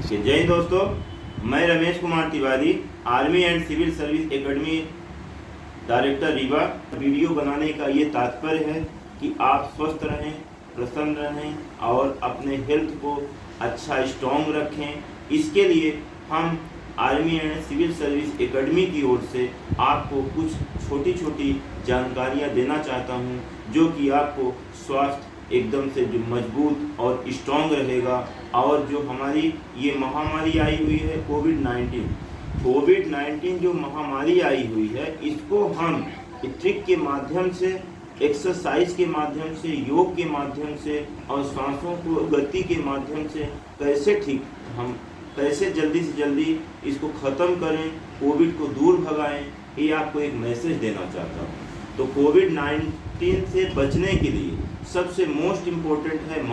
जय हिंद दोस्तों, मैं Ramesh Kumar Tiwari, army and civil service academy director Rewa. Video बनाने का ये तात्पर्य है कि आप स्वस्थ रहें, प्रसन्न रहें और अपने हेल्थ को अच्छा स्ट्रॉन्ग रखें। इसके लिए हम army and civil service academy की ओर से आपको कुछ छोटी छोटी जानकारियाँ देना चाहता हूँ, जो कि आपको स्वास्थ्य एकदम से जो मजबूत और स्ट्रॉन्ग रहेगा। और जो हमारी ये महामारी आई हुई है कोविड-19 जो महामारी आई हुई है, इसको हम ट्रिक के माध्यम से, एक्सरसाइज के माध्यम से, योग के माध्यम से और सांसों को गति के माध्यम से कैसे जल्दी से जल्दी इसको ख़त्म करें, कोविड को दूर भगाएं, ये आपको एक मैसेज देना चाहता हूँ। तो कोविड-19 से बचने के लिए सबसे मोस्ट इम्पोर्टेंट है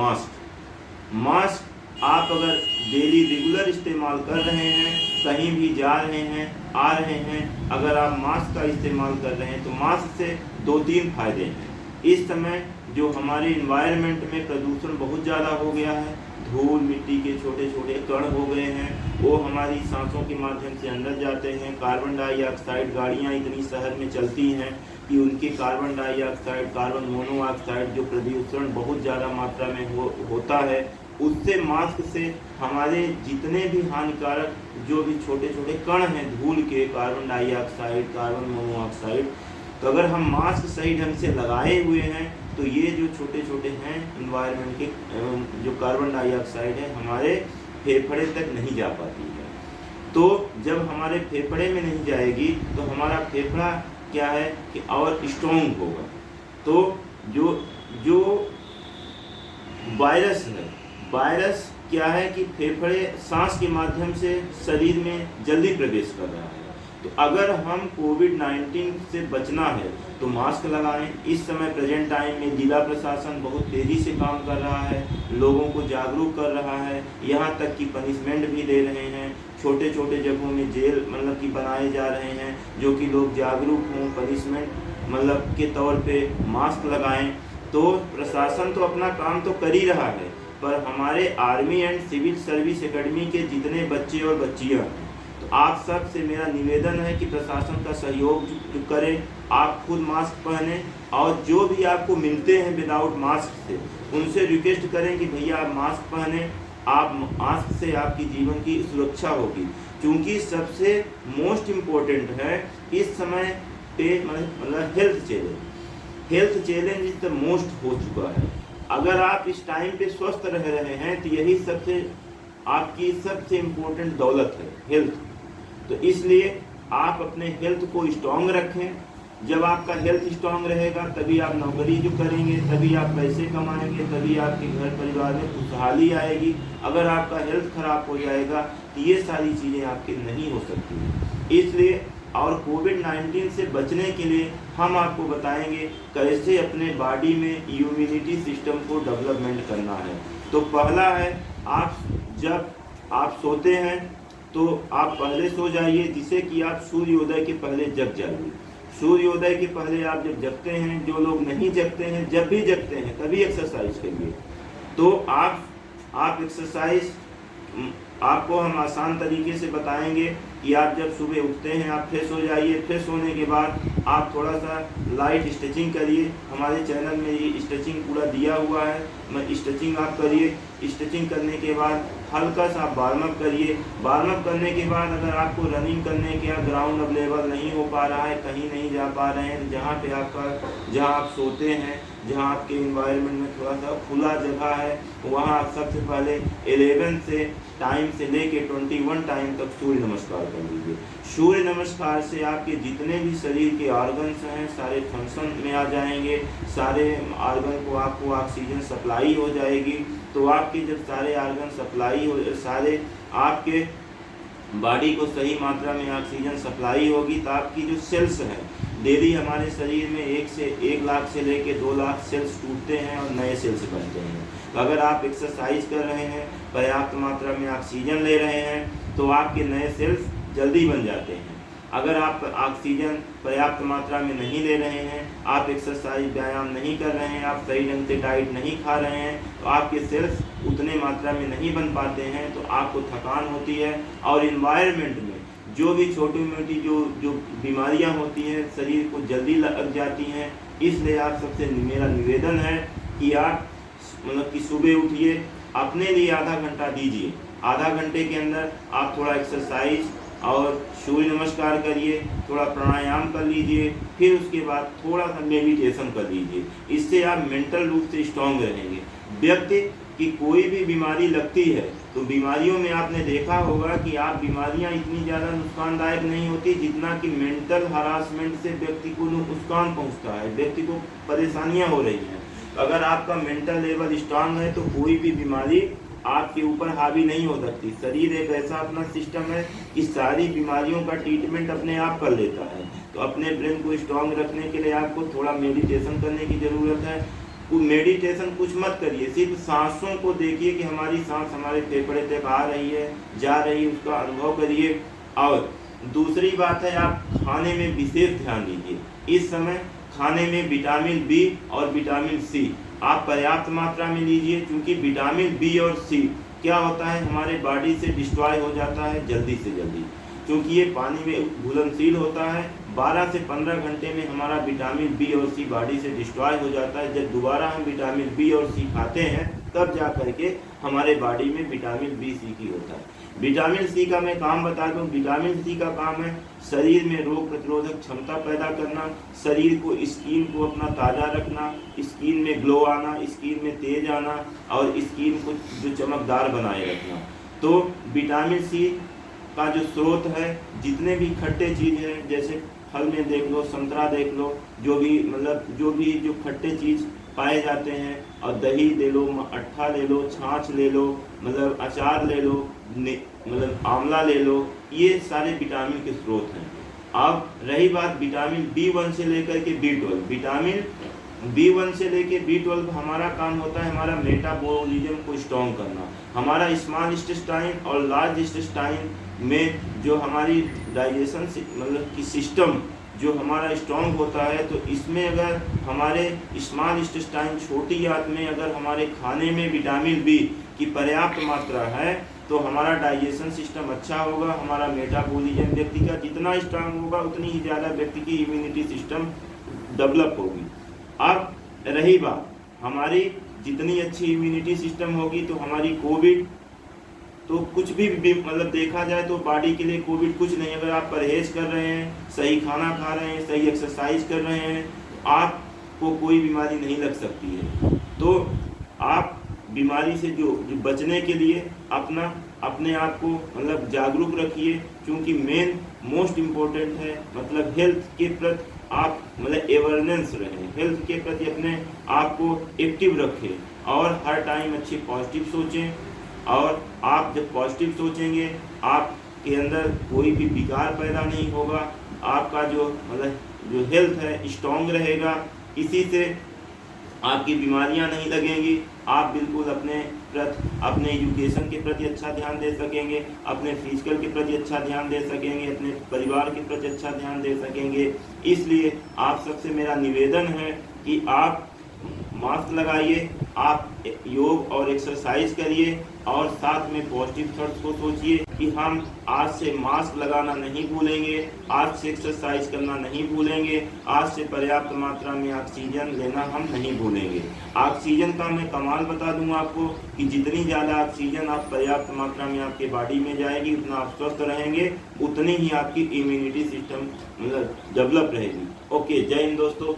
मास्क। आप अगर डेली रेगुलर इस्तेमाल कर रहे हैं, कहीं भी जा रहे हैं, आ रहे हैं, अगर आप मास्क का इस्तेमाल कर रहे हैं तो मास्क से 2-3 फायदे हैं। इस समय जो हमारे इन्वायरमेंट में प्रदूषण बहुत ज़्यादा हो गया है, धूल मिट्टी के छोटे छोटे कण हो गए हैं, वो हमारी सांसों के माध्यम से अंदर जाते हैं। कार्बन डाइऑक्साइड, गाड़ियाँ इतनी शहर में चलती हैं कि उनके कार्बन डाइऑक्साइड, कार्बन मोनोऑक्साइड जो प्रदूषण बहुत ज़्यादा मात्रा में होता है, उससे मास्क से हमारे जितने भी हानिकारक जो भी छोटे छोटे कण हैं धूल के, कार्बन डाइऑक्साइड, कार्बन मोनोऑक्साइड, तो अगर हम मास्क सही ढंग से लगाए हुए हैं तो ये जो छोटे छोटे हैं इन्वायरमेंट के जो कार्बन डाइऑक्साइड है हमारे फेफड़े तक नहीं जा पाती है। तो जब हमारे फेफड़े में नहीं जाएगी तो हमारा फेफड़ा क्या है कि और स्ट्रॉन्ग होगा। तो जो वायरस क्या है कि फेफड़े सांस के माध्यम से शरीर में जल्दी प्रवेश कर रहा है। तो अगर हम कोविड-19 से बचना है तो मास्क लगाएं। इस समय प्रेजेंट टाइम में जिला प्रशासन बहुत तेज़ी से काम कर रहा है, लोगों को जागरूक कर रहा है, यहाँ तक कि पनिशमेंट भी दे रहे हैं। छोटे छोटे जगहों में जेल कि बनाए जा रहे हैं, जो कि लोग जागरूक हों, पनिशमेंट के तौर पे मास्क लगाएं। तो प्रशासन तो अपना काम तो कर ही रहा है, पर हमारे army and civil service academy के जितने बच्चे और बच्चियां हैं, तो आप सब से मेरा निवेदन है कि प्रशासन का सहयोग करें, आप खुद मास्क पहनें और जो भी आपको मिलते हैं विदाउट मास्क से उनसे रिक्वेस्ट करें कि भैया आप मास्क पहनें। आप मास्क से आपकी जीवन की सुरक्षा होगी, क्योंकि सबसे मोस्ट इम्पोर्टेंट है इस समय पे health challenge is the most हो चुका है। अगर आप इस टाइम पे स्वस्थ रह रहे हैं तो यही आपकी सबसे इम्पोर्टेंट दौलत है, हेल्थ। तो इसलिए आप अपने हेल्थ को स्ट्रॉन्ग रखें। जब आपका हेल्थ स्ट्रॉन्ग रहेगा तभी आप नौकरी जो करेंगे, तभी आप पैसे कमाएंगे, तभी आपके घर परिवार में खुशहाली आएगी। अगर आपका हेल्थ खराब हो जाएगा तो ये सारी चीज़ें आपकी नहीं हो सकती। इसलिए और कोविड-19 से बचने के लिए हम आपको बताएंगे कैसे अपने बॉडी में इम्यूनिटी सिस्टम को डेवलपमेंट करना है। तो पहला है, जब आप सोते हैं तो आप पहले सो जाइए, जिससे कि आप सूर्योदय के पहले जग जाइए। सूर्योदय के पहले आप जब जगते हैं, जो लोग नहीं जगते हैं, जब भी जगते हैं तभी एक्सरसाइज करिए। तो आप एक्सरसाइज आपको हम आसान तरीके से बताएंगे कि आप जब सुबह उठते हैं आप फ्रेश हो जाइए। फ्रेश होने के बाद आप थोड़ा सा लाइट स्ट्रेचिंग करिए। हमारे चैनल में ये स्ट्रेचिंग पूरा दिया हुआ है, स्ट्रेचिंग आप करिए। स्ट्रेचिंग करने के बाद हल्का सा वार्म अप करिए। वार्म अप करने के बाद अगर आपको रनिंग करने के ग्राउंड अवेलेबल नहीं हो पा रहा है, कहीं नहीं जा पा रहे हैं, जहाँ आप सोते हैं, जहाँ आपके इन्वायरमेंट में थोड़ा सा खुला जगह है, वहाँ आप सबसे पहले 11 से टाइम से लेके 21 टाइम तक सूर्य नमस्कार कर लीजिए। सूर्य नमस्कार से आपके जितने भी शरीर के ऑर्गन्स हैं सारे फंक्शन में आ जाएंगे, सारे ऑर्गन को आपको ऑक्सीजन सप्लाई हो जाएगी। तो आपके जब सारे ऑर्गन सप्लाई हो, सारे आपके बॉडी को सही मात्रा में ऑक्सीजन सप्लाई होगी, तो आपकी जो सेल्स हैं, डेली हमारे शरीर में 1 लाख से लेके 2 लाख सेल्स टूटते हैं और नए सेल्स बनते हैं। तो अगर आप एक्सरसाइज कर रहे हैं, पर्याप्त मात्रा में ऑक्सीजन ले रहे हैं, तो आपके नए सेल्स जल्दी बन जाते हैं। अगर आप ऑक्सीजन पर्याप्त मात्रा में नहीं ले रहे हैं, आप एक्सरसाइज व्यायाम नहीं कर रहे हैं, आप सही ढंग से डाइट नहीं खा रहे हैं, तो आपके सेल्स उतने मात्रा में नहीं बन पाते हैं तो आपको थकान होती है, और इन्वायरमेंट में जो भी छोटी मोटी जो बीमारियां होती हैं शरीर को जल्दी लग जाती हैं। इसलिए आप सबसे मेरा निवेदन है कि आप मतलब कि सुबह उठिए, अपने लिए आधा घंटा दीजिए। आधा घंटे के अंदर आप थोड़ा एक्सरसाइज और सूर्य नमस्कार करिए, थोड़ा प्राणायाम कर लीजिए, फिर उसके बाद थोड़ा सा मेडिटेशन कर लीजिए। इससे आप मेंटल रूप से स्ट्रांग रहेंगे। व्यक्ति की कोई भी बीमारी लगती है तो बीमारियों में आपने देखा होगा कि आप बीमारियां इतनी ज़्यादा नुकसानदायक नहीं होती जितना कि मेंटल हरासमेंट से व्यक्ति को नुकसान पहुंचता है, व्यक्ति को परेशानियां हो रही हैं। अगर आपका मेंटल लेवल स्ट्रांग है तो कोई भी बीमारी आपके ऊपर हावी नहीं हो सकती। शरीर एक ऐसा अपना सिस्टम है कि सारी बीमारियों का ट्रीटमेंट अपने आप कर लेता है। तो अपने ब्रेन को स्ट्रांग रखने के लिए आपको थोड़ा मेडिटेशन करने की ज़रूरत है। मेडिटेशन कुछ मत करिए, सिर्फ सांसों को देखिए कि हमारी सांस हमारे फेफड़े तक आ रही है, जा रही है, उसका अनुभव करिए। और दूसरी बात है, आप खाने में विशेष ध्यान दीजिए। इस समय खाने में विटामिन बी और विटामिन सी आप पर्याप्त मात्रा में लीजिए, क्योंकि विटामिन बी और सी क्या होता है, हमारे बॉडी से डिस्ट्रॉय हो जाता है जल्दी से जल्दी, क्योंकि ये पानी में घुलनशील होता है। 12 से 15 घंटे में हमारा विटामिन बी और सी बॉडी से डिस्ट्रॉय हो जाता है। जब दोबारा हम विटामिन बी और सी खाते हैं तब जा करके हमारे बॉडी में विटामिन बी सी की होता है। विटामिन सी का मैं काम बता दूं, विटामिन सी का काम है शरीर में रोग प्रतिरोधक क्षमता पैदा करना, शरीर को स्किन को अपना ताज़ा रखना, स्किन में ग्लो आना, स्किन में तेज आना, और स्किन को जो चमकदार बनाए रखना। तो विटामिन सी का जो स्रोत है, जितने भी खट्टे चीज़ हैं, जैसे फल में देख लो, संतरा देख लो, जो भी जो खट्टे चीज़ पाए जाते हैं, और दही ले लो, अट्ठा ले लो, छाछ ले लो, मतलब अचार ले लो, मतलब आंवला ले लो, ये सारे विटामिन के स्रोत हैं। अब रही बात विटामिन B1 से लेकर के B12, विटामिन B1 से लेकर B12 हमारा काम होता है हमारा मेटाबॉलिज्म को स्ट्रॉन्ग करना। हमारा स्मॉल इंटेस्टाइन और लार्ज इंटेस्टाइन में जो हमारी डाइजेशन मतलब कि सिस्टम जो हमारा स्ट्रॉन्ग होता है, तो इसमें अगर हमारे स्मॉल इंटेस्टाइन छोटी आंत में अगर हमारे खाने में विटामिन बी की पर्याप्त मात्रा है तो हमारा डाइजेशन सिस्टम अच्छा होगा। हमारा मेटाबॉलिज्म व्यक्ति का जितना स्ट्रांग होगा उतनी ही ज़्यादा व्यक्ति की इम्यूनिटी सिस्टम डेवलप होगी। अब रही बात, हमारी जितनी अच्छी इम्यूनिटी सिस्टम होगी तो हमारी कोविड तो कुछ भी मतलब देखा जाए तो बॉडी के लिए कोविड कुछ नहीं। अगर आप परहेज कर रहे हैं, सही खाना खा रहे हैं, सही एक्सरसाइज कर रहे हैं, तो आपको कोई बीमारी नहीं लग सकती है। तो आप बीमारी से जो बचने के लिए अपने आप को मतलब जागरूक रखिए, क्योंकि मेन मोस्ट इम्पोर्टेंट है मतलब हेल्थ के प्रति आप मतलब अवेयरनेस रहें, हेल्थ के प्रति अपने आप को एक्टिव रखें और हर टाइम अच्छी पॉजिटिव सोचें। और आप जब पॉजिटिव सोचेंगे आपके अंदर कोई भी विकार पैदा नहीं होगा, आपका जो मतलब जो हेल्थ है स्ट्रॉन्ग रहेगा, इसी से आपकी बीमारियां नहीं लगेंगी। आप बिल्कुल अपने एजुकेशन के प्रति अच्छा ध्यान दे सकेंगे, अपने फिजिकल के प्रति अच्छा ध्यान दे सकेंगे, अपने परिवार के प्रति अच्छा ध्यान दे सकेंगे। इसलिए आप सबसे मेरा निवेदन है कि आप मास्क लगाइए, आप योग और एक्सरसाइज करिए, और साथ में पॉजिटिव थॉट्स को सोचिए कि हम आज से मास्क लगाना नहीं भूलेंगे, आज से एक्सरसाइज करना नहीं भूलेंगे, आज से पर्याप्त मात्रा में ऑक्सीजन लेना हम नहीं भूलेंगे। ऑक्सीजन का मैं कमाल बता दूं आपको कि जितनी ज़्यादा ऑक्सीजन आप पर्याप्त मात्रा में आपके बॉडी में जाएगी उतना आप स्वस्थ रहेंगे, उतनी ही आपकी इम्यूनिटी सिस्टम मतलब डेवलप रहेगी। ओके, जय हिंद दोस्तों।